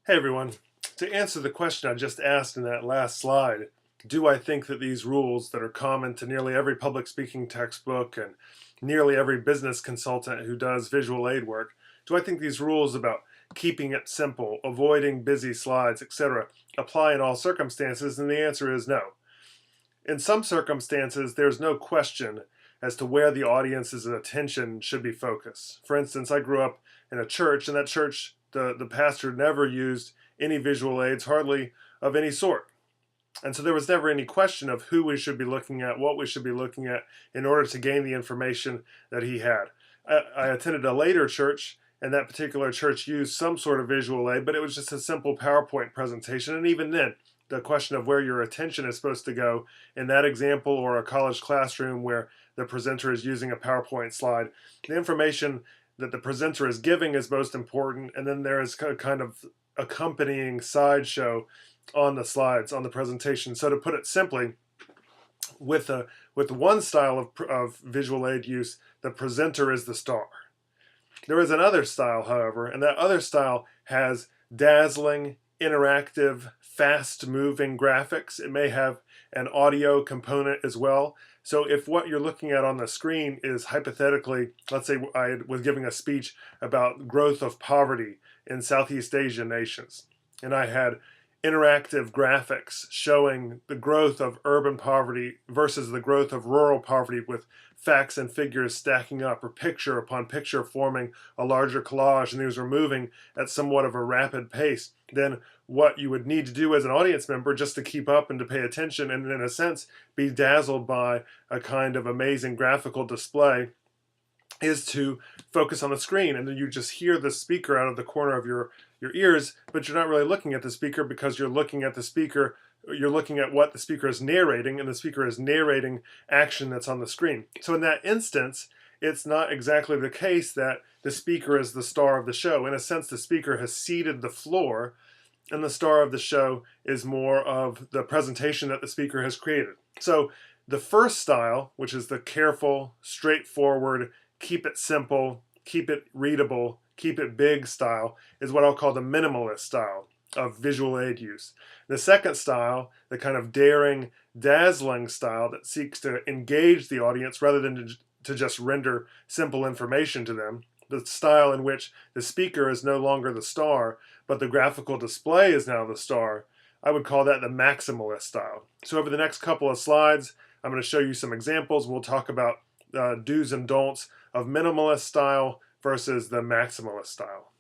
Hey everyone, to answer the question I just asked in that last slide, do I think that these rules that are common to nearly every public speaking textbook and nearly every business consultant who does visual aid work, do I think these rules about keeping it simple, avoiding busy slides, etc., apply in all circumstances? And the answer is no. In some circumstances, there's no question as to where the audience's attention should be focused. For instance, I grew up in a church, and that church, the pastor never used any visual aids, hardly of any sort. And so there was never any question of who we should be looking at, what we should be looking at in order to gain the information that he had. I attended a later church, and that particular church used some sort of visual aid, but it was just a simple PowerPoint presentation. And even then, the question of where your attention is supposed to go in that example or a college classroom where the presenter is using a PowerPoint slide, the information that the presenter is giving is most important, and then there is a kind of accompanying sideshow on the slides, on the presentation. So to put it simply, with one style of visual aid use, the presenter is the star. There is another style, however, and that other style has dazzling, interactive, fast-moving graphics. It may have an audio component as well. So if what you're looking at on the screen is hypothetically, let's say I was giving a speech about growth of poverty in Southeast Asian nations, and I had interactive graphics showing the growth of urban poverty versus the growth of rural poverty with facts and figures stacking up, or picture upon picture forming a larger collage, and these are moving at somewhat of a rapid pace, then what you would need to do as an audience member just to keep up and to pay attention and in a sense be dazzled by a kind of amazing graphical display is to focus on the screen, and then you just hear the speaker out of the corner of your ears, but you're not really looking at the speaker because you're looking at the speaker, you're looking at what the speaker is narrating, and the speaker is narrating action that's on the screen. So in that instance, it's not exactly the case that the speaker is the star of the show. In a sense, the speaker has ceded the floor, and the star of the show is more of the presentation that the speaker has created. So the first style, which is the careful, straightforward, keep it simple, keep it readable, keep it big style, is what I'll call the minimalist style of visual aid use. The second style, the kind of daring, dazzling style that seeks to engage the audience rather than to just render simple information to them, the style in which the speaker is no longer the star, but the graphical display is now the star, I would call that the maximalist style. So over the next couple of slides, I'm going to show you some examples. We'll talk about do's and don'ts of minimalist style versus the maximalist style.